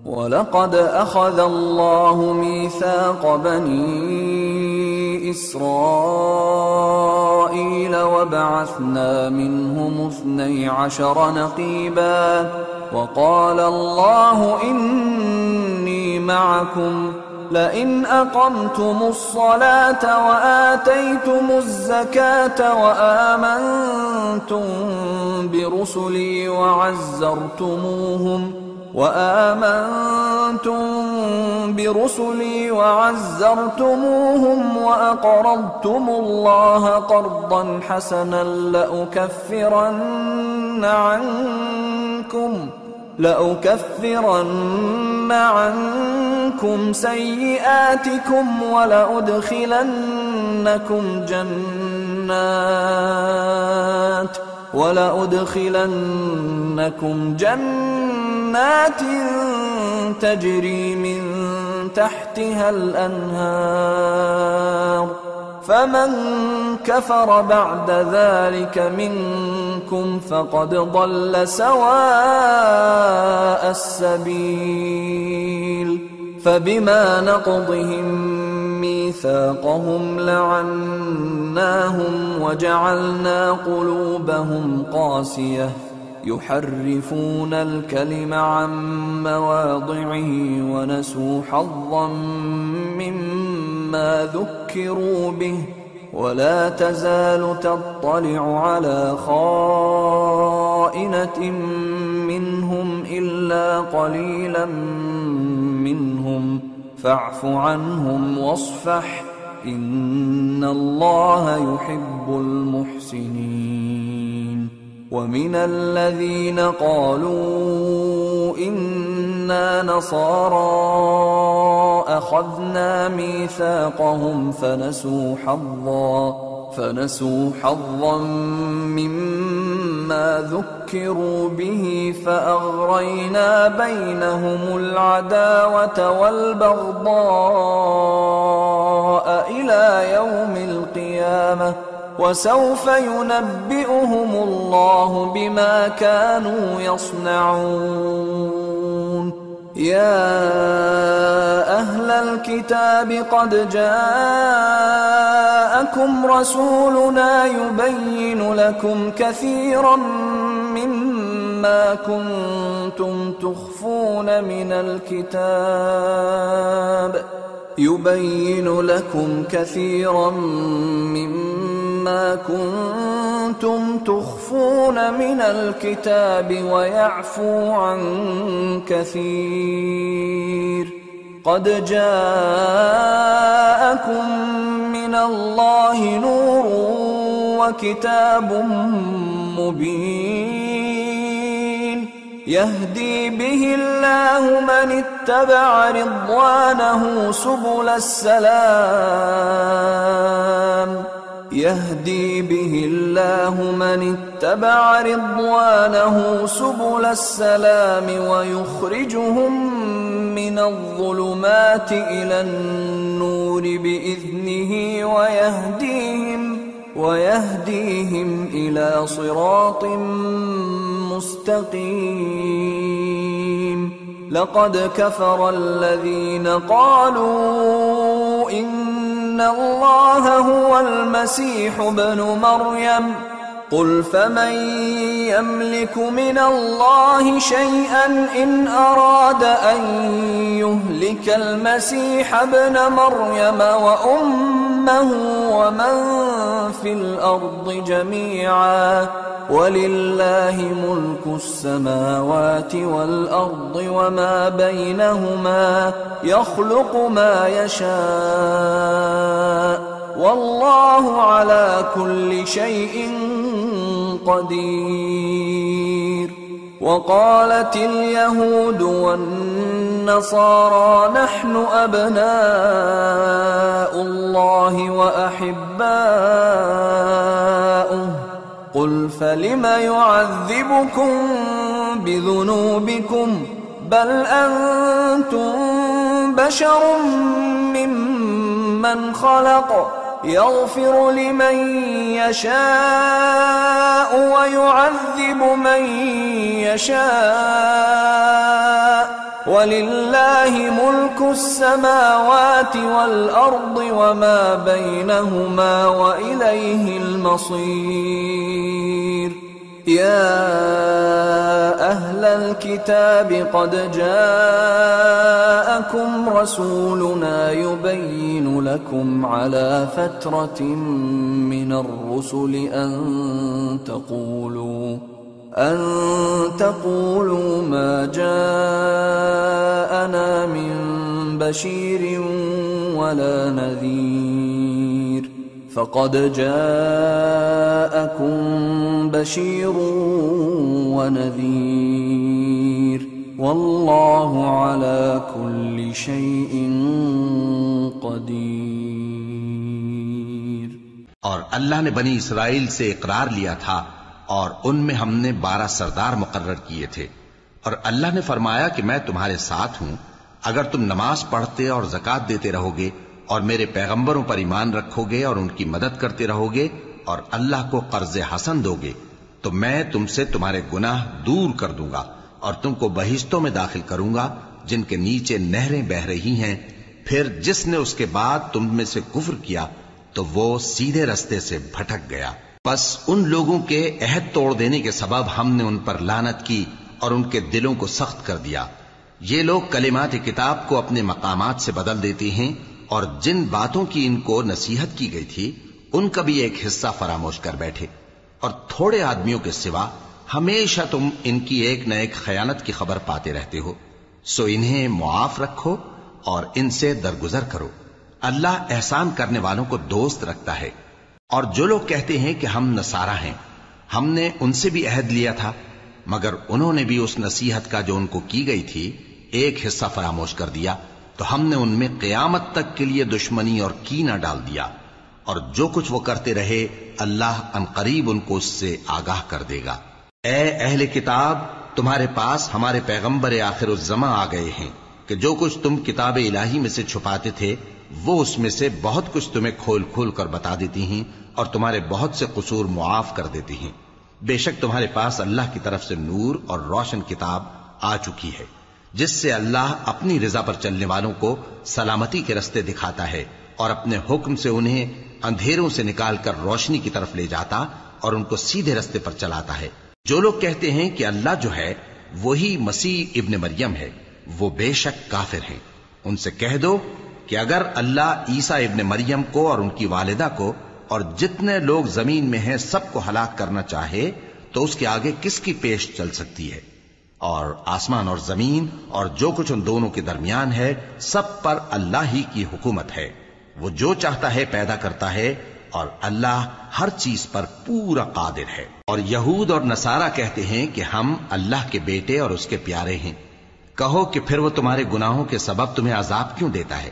ولقد أخذ الله ميثاق بني إسرائيل وبعثنا منهم 12 نقيبا وقال الله إني معكم لئن أقمتم الصلاة وآتيتم الزكاة وآمنتم برسلي وعزرتموهم وأقرضتم الله قرضا حسنا لأكفرن عنكم سيئاتكم ولأدخلنكم جنات تجري من تحتها الأنهار فمن كفر بعد ذلك منكم فقد ضل سواء السبيل فبما نقضهم ميثاقهم لعناهم وجعلنا قلوبهم قاسية يحرفون الكلم عن مواضعه ونسوا حظا مما ذكروا به ولا تزال تطلع على خائنة منهم إلا قليلا منهم فاعف عنهم واصفح إن الله يحب المحسنين. ومن الذين قالوا إنا نصارى أخذنا ميثاقهم فنسوا حظا مما ذكروا به فأغرينا بينهم العداوة والبغضاء إلى يوم القيامة وسوف ينبئهم الله بما كانوا يصنعون. يا أهل الكتاب قد جاءكم رسولنا يبين لكم كثيرا مما كنتم تخفون من الكتاب ويعفو عن كثير. قد جاءكم من الله نور وكتاب مبين يهدي به الله من اتبع رضوانه سبل السلام ويخرجهم من الظلمات إلى النور بإذنه ويهديهم إلى صراط مستقيم. لقد كفر الذين قالوا إن الله هو المسيح ابن مريم قل فمن يملك من الله شيئا إن أراد أن يهلك المسيح ابن مريم وأمه ومن في الأرض جميعا ولله ملك السماوات والأرض وما بينهما يخلق ما يشاء والله على كل شيء قدير. وقالت اليهود والنصارى نحن أبناء الله وأحباؤه قل فلم يعذبكم بذنوبكم بل أنتم بشر ممن خلق يغفر لمن يشاء ويعذب من يشاء وَلِلَّهِ مُلْكُ السَّمَاوَاتِ وَالْأَرْضِ وَمَا بَيْنَهُمَا وَإِلَيْهِ الْمَصِيرُ يَا أَهْلَ الْكِتَابِ قَدْ جَاءَكُمْ رَسُولُنَا يُبَيِّنُ لَكُمْ عَلَى فَتْرَةٍ مِّنَ الرُّسُلِ أن تقولوا ما جاءنا من بشير ولا نذير فقد جاءكم بشير ونذير والله على كل شيء قدير. اور اللہ نے بنی اسرائیل سے اقرار لیا تھا اور ان میں ہم نے 12 سردار مقرر کیے تھے، اور اللہ نے فرمایا کہ میں تمہارے ساتھ ہوں اگر تم نماز پڑھتے اور زکوٰۃ دیتے رہو گے اور میرے پیغمبروں پر ایمان رکھو گے اور ان کی مدد کرتے رہو گے اور اللہ کو قرض حسن دو گے تو میں تم سے تمہارے گناہ دور کر دوں گا اور تم کو بہشتوں میں داخل کروں گا جن کے نیچے نہریں بہ رہی ہیں. پھر جس نے اس کے بعد تم میں سے کفر کیا تو وہ سیدھے رستے سے بھٹک گیا. بس ان لوگوں کے عہد توڑ دینے کے سبب ہم نے ان پر لعنت کی اور ان کے دلوں کو سخت کر دیا. یہ لوگ کلمات کتاب کو اپنے مقامات سے بدل دیتے ہیں اور جن باتوں کی ان کو نصیحت کی گئی تھی ان کا بھی ایک حصہ فراموش کر بیٹھے. اور تھوڑے آدمیوں کے سوا ہمیشہ تم ان کی ایک نہ ایک خیانت کی خبر پاتے رہتے ہو. سو انہیں معاف رکھو اور ان سے درگزر کرو. اللہ احسان کرنے والوں کو دوست رکھتا ہے. اور جو لوگ کہتے ہیں کہ ہم نصارہ ہیں، ہم نے ان سے بھی عہد لیا تھا مگر انہوں نے بھی اس نصیحت کا جو ان کو کی گئی تھی ایک حصہ فراموش کر دیا تو ہم نے ان میں قیامت تک کے لیے دشمنی اور کینہ ڈال دیا. اور جو کچھ وہ کرتے رہے اللہ عنقریب ان کو اس سے آگاہ کر دے گا. اے اہل کتاب، تمہارے پاس ہمارے پیغمبر آخر الزماں آ گئے ہیں کہ جو کچھ تم کتاب الہی میں سے چھپاتے تھے وہ اس میں سے بہت کچھ تمہیں کھول کھول کر بتا دیتی ہیں اور تمہارے بہت سے قصور معاف کر دیتی ہیں. بے شک تمہارے پاس اللہ کی طرف سے نور اور روشن کتاب آ چکی ہے جس سے اللہ اپنی رضا پر چلنے والوں کو سلامتی کے رستے دکھاتا ہے اور اپنے حکم سے انہیں اندھیروں سے نکال کر روشنی کی طرف لے جاتا اور ان کو سیدھے رستے پر چلاتا ہے. جو لوگ کہتے ہیں کہ اللہ جو ہے وہی مسیح ابن مریم ہے وہ بے شک کافر ہیں. ان سے کہہ دو کہ اگر اللہ عیسیٰ ابن مریم کو اور ان کی والدہ کو اور جتنے لوگ زمین میں ہیں سب کو ہلاک کرنا چاہے تو اس کے آگے کس کی پیش چل سکتی ہے؟ اور آسمان اور زمین اور جو کچھ ان دونوں کے درمیان ہے سب پر اللہ ہی کی حکومت ہے. وہ جو چاہتا ہے پیدا کرتا ہے اور اللہ ہر چیز پر پورا قادر ہے. اور یہود اور نصارہ کہتے ہیں کہ ہم اللہ کے بیٹے اور اس کے پیارے ہیں. کہو کہ پھر وہ تمہارے گناہوں کے سبب تمہیں عذاب کیوں دیتا ہے؟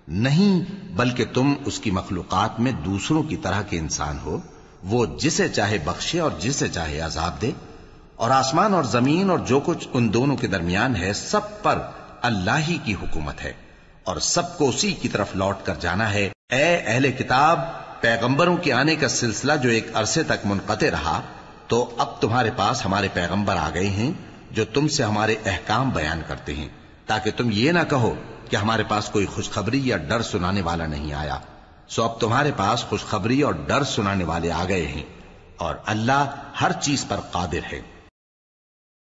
نہیں، بلکہ تم اس کی مخلوقات میں دوسروں کی طرح کے انسان ہو. وہ جسے چاہے بخشے اور جسے چاہے عذاب دے. اور آسمان اور زمین اور جو کچھ ان دونوں کے درمیان ہے سب پر اللہ ہی کی حکومت ہے اور سب کو اسی کی طرف لوٹ کر جانا ہے. اے اہل کتاب، پیغمبروں کے آنے کا سلسلہ جو ایک عرصے تک منقطع رہا تو اب تمہارے پاس ہمارے پیغمبر آ گئے ہیں جو تم سے ہمارے احکام بیان کرتے ہیں تاکہ تم یہ نہ کہو کہ ہمارے پاس کوئی خوشخبری یا ڈر سنانے والا نہیں آیا. سو اب تمہارے پاس خوشخبری اور ڈر سنانے والے آ گئے ہیں اور اللہ ہر چیز پر قادر ہے.